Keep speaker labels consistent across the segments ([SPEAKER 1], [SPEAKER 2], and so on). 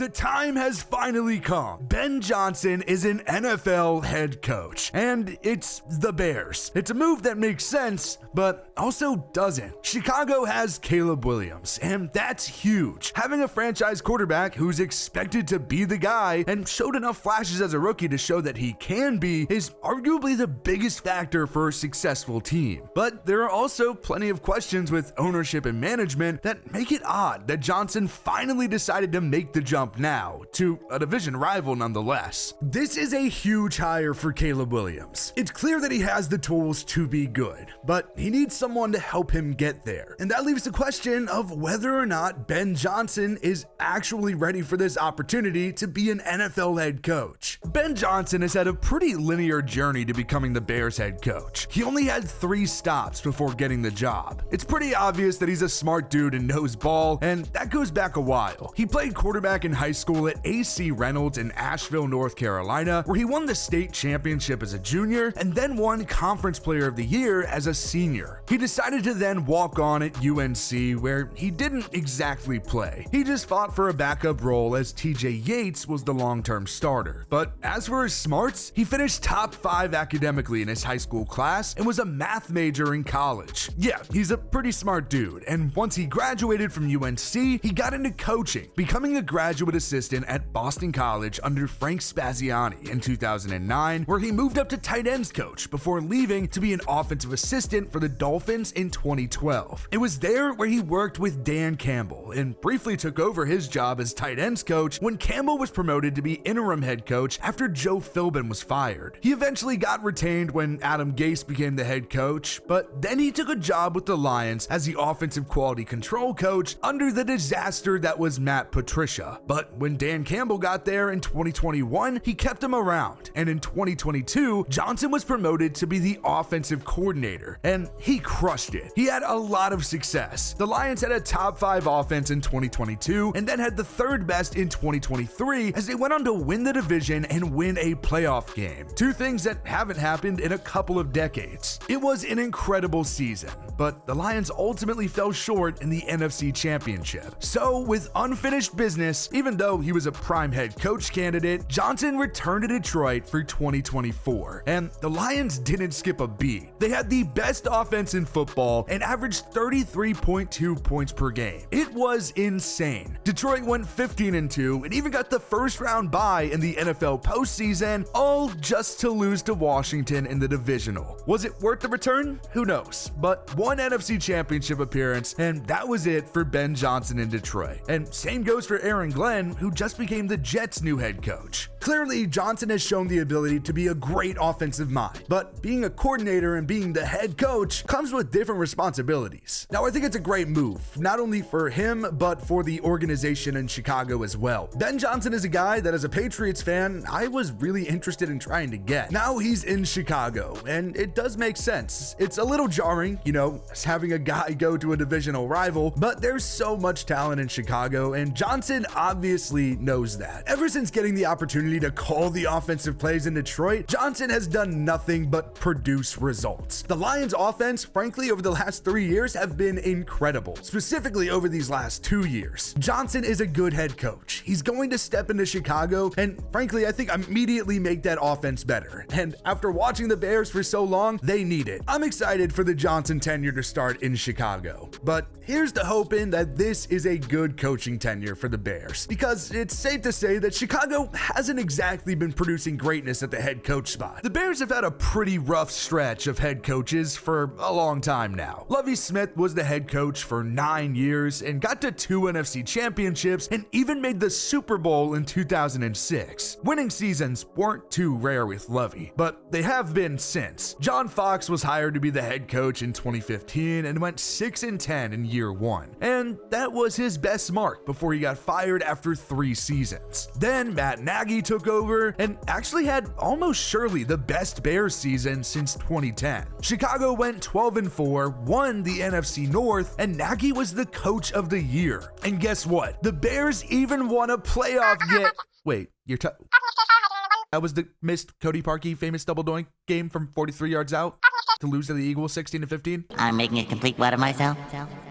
[SPEAKER 1] The time has finally come. Ben Johnson is an NFL head coach, and it's the Bears. It's a move that makes sense, but also doesn't. Chicago has Caleb Williams, and that's huge. Having a franchise quarterback who's expected to be the guy and showed enough flashes as a rookie to show that he can be is arguably the biggest factor for a successful team. But there are also plenty of questions with ownership and management that make it odd that Johnson finally decided to make the jump now, to a division rival nonetheless. This is a huge hire for Caleb Williams. It's clear that he has the tools to be good, but he needs someone to help him get there. And that leaves the question of whether or not Ben Johnson is actually ready for this opportunity to be an NFL head coach. Ben Johnson has had a pretty linear journey to becoming the Bears head coach. He only had 3 stops before getting the job. It's pretty obvious that he's a smart dude and knows ball, and that goes back a while. He played quarterback in high school at AC Reynolds in Asheville, North Carolina, where he won the state championship as a junior and then won Conference Player of the Year as a senior. He decided to then walk on at UNC, where he didn't exactly play. He just fought for a backup role as TJ Yates was the long-term starter. But as for his smarts, he finished top 5 academically in his high school class and was a math major in college. Yeah, he's a pretty smart dude, and once he graduated from UNC, he got into coaching, becoming a graduate assistant at Boston College under Frank Spaziani in 2009, where he moved up to tight ends coach before leaving to be an offensive assistant for the Dolphins in 2012. It was there where he worked with Dan Campbell and briefly took over his job as tight ends coach when Campbell was promoted to be interim head coach after Joe Philbin was fired. He eventually got retained when Adam Gase became the head coach, but then he took a job with the Lions as the offensive quality control coach under the disaster that was Matt Patricia. But when Dan Campbell got there in 2021, he kept him around, and in 2022, Johnson was promoted to be the offensive coordinator, and he crushed it. He had a lot of success. The Lions had a top 5 offense in 2022, and then had the 3rd best in 2023 as they went on to win the division and win a playoff game. 2 things that haven't happened in a couple of decades. It was an incredible season, but the Lions ultimately fell short in the NFC Championship. So with unfinished business, even though he was a prime head coach candidate, Johnson returned to Detroit for 2024, and the Lions didn't skip a beat. They had the best offense in football and averaged 33.2 points per game. It was insane. Detroit went 15-2 and even got the first round bye in the NFL postseason, all just to lose to Washington in the divisional. Was it worth the return? Who knows? But one NFC Championship appearance, and that was it for Ben Johnson in Detroit. And same goes for Aaron Glenn, who just became the Jets' new head coach. Clearly, Johnson has shown the ability to be a great offensive mind, but being a coordinator and being the head coach comes with different responsibilities. Now, I think it's a great move, not only for him, but for the organization in Chicago as well. Ben Johnson is a guy that, as a Patriots fan, I was really interested in trying to get. Now he's in Chicago, and it does make sense. It's a little jarring, as having a guy go to a divisional rival, but there's so much talent in Chicago, and Johnson obviously knows that. Ever since getting the opportunity to call the offensive plays in Detroit, Johnson has done nothing but produce results. The Lions offense, frankly, over the last 3 years have been incredible, specifically over these last 2 years. Johnson is a good head coach. He's going to step into Chicago and, frankly, I think immediately make that offense better. And after watching the Bears for so long, they need it. I'm excited for the Johnson tenure to start in Chicago. But here's to hoping that this is a good coaching tenure for the Bears, because it's safe to say that Chicago hasn't exactly been producing greatness at the head coach spot. The Bears have had a pretty rough stretch of head coaches for a long time now. Lovie Smith was the head coach for 9 years and got to 2 NFC championships and even made the Super Bowl in 2006. Winning seasons weren't too rare with Lovie, but they have been since. John Fox was hired to be the head coach in 2015 and went 6-10 in year 1, and that was his best mark before he got fired after 3 seasons. Then Matt Nagy took over and actually had almost surely the best Bears season since 2010. Chicago went 12-4, won the NFC North, and Nagy was the coach of the year. And guess what? The Bears even won a playoff game. Wait, that was the missed Cody Parkey famous double doink game from 43 yards out? to lose to the Eagles 16-15.
[SPEAKER 2] I'm making a complete what of myself?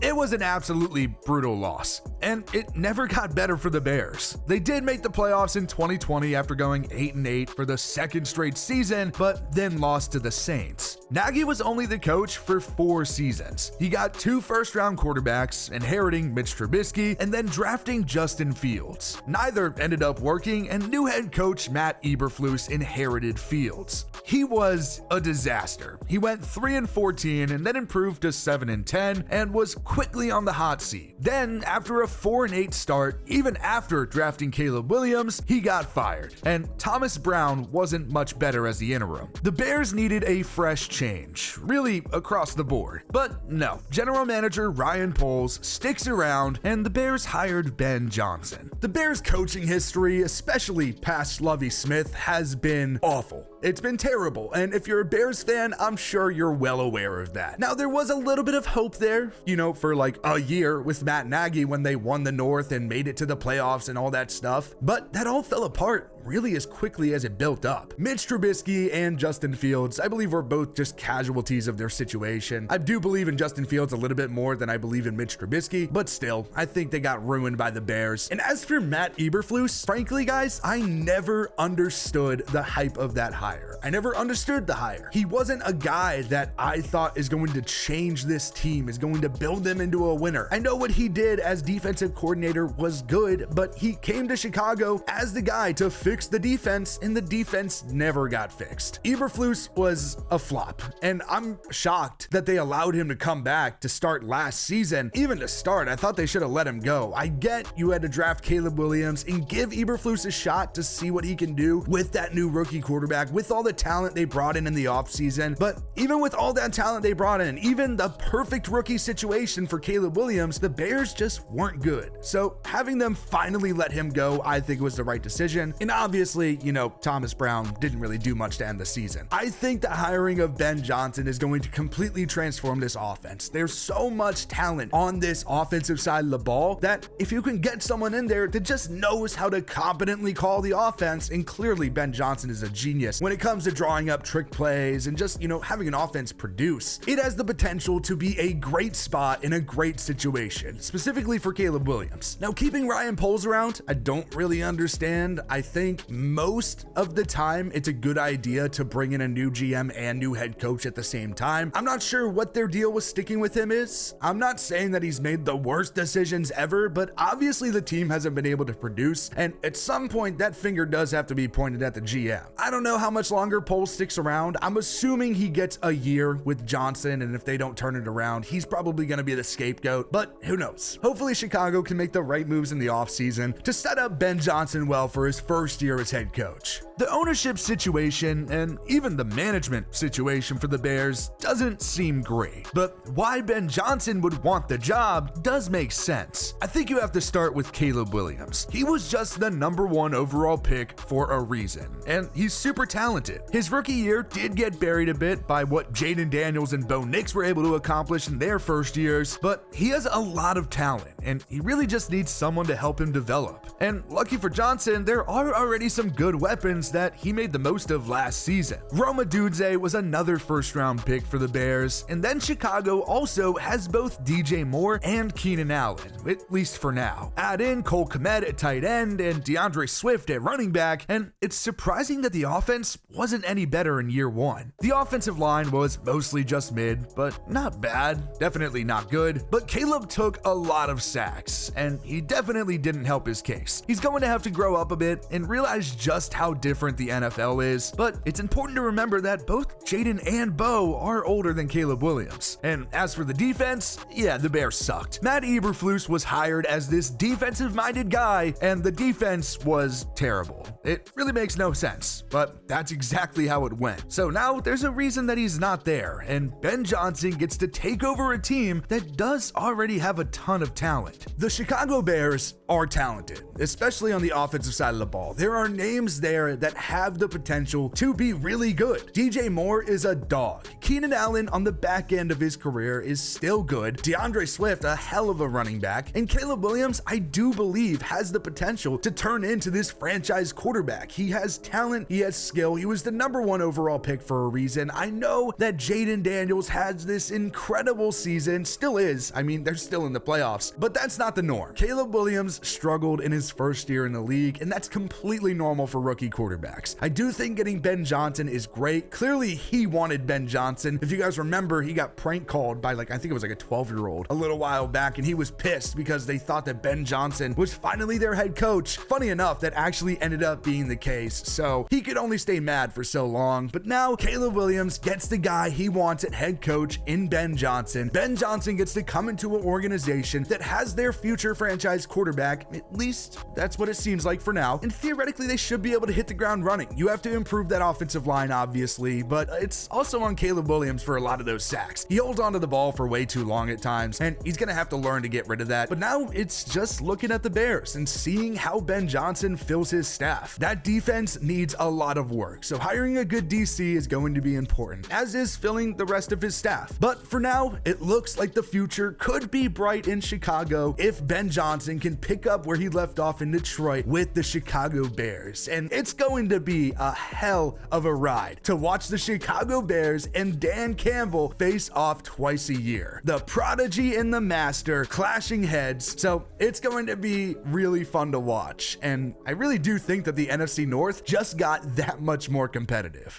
[SPEAKER 1] It was an absolutely brutal loss, and it never got better for the Bears. They did make the playoffs in 2020 after going 8-8 for the second straight season, but then lost to the Saints. Nagy was only the coach for 4 seasons. He got 2 first-round quarterbacks, inheriting Mitch Trubisky and then drafting Justin Fields. Neither ended up working, and new head coach Matt Eberflus inherited Fields. He was a disaster. He went 3-14 and then improved to 7-10 and was quickly on the hot seat. Then, after a 4-8 start, even after drafting Caleb Williams, he got fired, and Thomas Brown wasn't much better as the interim. The Bears needed a fresh change, really across the board. But no, general manager Ryan Poles sticks around, and the Bears hired Ben Johnson. The Bears' coaching history, especially past Lovie Smith, has been awful. It's been terrible, and if you're a Bears fan, I'm sure you're well aware of that. Now, there was a little bit of hope there, for like a year with Matt Nagy when they won the North and made it to the playoffs and all that stuff, but that all fell apart really as quickly as it built up. Mitch Trubisky and Justin Fields, I believe, were both just casualties of their situation. I do believe in Justin Fields a little bit more than I believe in Mitch Trubisky, but still, I think they got ruined by the Bears. And as for Matt Eberflus, frankly, guys, I never understood the hype of that hire. I never understood the hire. He wasn't a guy that I thought is going to change this team, is going to build them into a winner. I know what he did as defensive coordinator was good, but he came to Chicago as the guy to fix the defense, and the defense never got fixed. Eberflus was a flop, and I'm shocked that they allowed him to come back to start last season. Even to start, I thought they should have let him go. I get you had to draft Caleb Williams and give Eberflus a shot to see what he can do with that new rookie quarterback, with all the talent they brought in the offseason, but even with all that talent they brought in, even the perfect rookie situation for Caleb Williams, the Bears just weren't good. So having them finally let him go, I think was the right decision. And obviously, Thomas Brown didn't really do much to end the season. I think the hiring of Ben Johnson is going to completely transform this offense. There's so much talent on this offensive side of the ball that if you can get someone in there that just knows how to competently call the offense, and clearly Ben Johnson is a genius when it comes to drawing up trick plays and just, having an offense produce, it has the potential to be a great spot in a great situation, specifically for Caleb Williams. Now, keeping Ryan Poles around, I don't really understand. I think most of the time it's a good idea to bring in a new GM and new head coach at the same time. I'm not sure what their deal with sticking with him is. I'm not saying that he's made the worst decisions ever, but obviously the team hasn't been able to produce, and at some point that finger does have to be pointed at the GM. I don't know how much longer Poles sticks around. I'm assuming he gets a year with Johnson, and if they don't turn it around, he's probably going to be the scapegoat, but who knows? Hopefully Chicago can make the right moves in the offseason to set up Ben Johnson well for his first year as head coach. The ownership situation and even the management situation for the Bears doesn't seem great, but why Ben Johnson would want the job does make sense. I think you have to start with Caleb Williams. He was just the #1 overall pick for a reason, and he's super talented. His rookie year did get buried a bit by what Jaden Daniels and Bo Nix were able to accomplish in their first years, but he has a lot of talent, and he really just needs someone to help him develop. And lucky for Johnson, there are already some good weapons that he made the most of last season. Roma Dudze was another first-round pick for the Bears, and then Chicago also has both DJ Moore and Keenan Allen, at least for now. Add in Cole Kmet at tight end and DeAndre Swift at running back, and it's surprising that the offense wasn't any better in year one. The offensive line was mostly just mid, but not bad, definitely not good, but Caleb took a lot of sacks, and he definitely didn't help his case. He's going to have to grow up a bit and realize just how different the NFL is, but it's important to remember that both Jaden and Bo are older than Caleb Williams. And as for the defense, yeah, the Bears sucked. Matt Eberflus was hired as this defensive-minded guy, and the defense was terrible. It really makes no sense, but that's exactly how it went. So now there's a reason that he's not there, and Ben Johnson gets to take over a team that does already have a ton of talent. The Chicago Bears are talented, especially on the offensive side of the ball. There are names there that have the potential to be really good. DJ Moore is a dog. Keenan Allen on the back end of his career is still good. DeAndre Swift, a hell of a running back. And Caleb Williams, I do believe, has the potential to turn into this franchise quarterback. He has talent, he has skill. He was the #1 overall pick for a reason. I know that Jaden Daniels has this incredible season, still is. I mean, they're still in the playoffs, but that's not the norm. Caleb Williams struggled in his first year in the league, and that's completely normal for rookie quarterbacks. I do think getting Ben Johnson is great. Clearly, he wanted Ben Johnson. If you guys remember, he got prank called by I think it was a 12-year-old a little while back, and he was pissed because they thought that Ben Johnson was finally their head coach. Funny enough, that actually ended up being the case, so he could only stay mad for so long. But now Caleb Williams gets the guy he wants at head coach in Ben Johnson. Ben Johnson gets to come into an organization that has their future franchise quarterback. At least that's what it seems like for now. And theoretically, they should be able to hit the ground running. You have to improve that offensive line, obviously, but it's also on Caleb Williams for a lot of those sacks. He holds onto the ball for way too long at times, and he's going to have to learn to get rid of that. But now it's just looking at the Bears and seeing how Ben Johnson fills his staff. That defense needs a lot of work, so hiring a good DC is going to be important, as is filling the rest of his staff. But for now, it looks like the future could be bright in Chicago if Ben Johnson can pick up where he left off in Detroit with the Chicago Bears. And it's going to be a hell of a ride to watch the Chicago Bears and Dan Campbell face off twice a year. The prodigy and the master clashing heads, so it's going to be really fun to watch. And I really do think that the NFC North just got that much more competitive.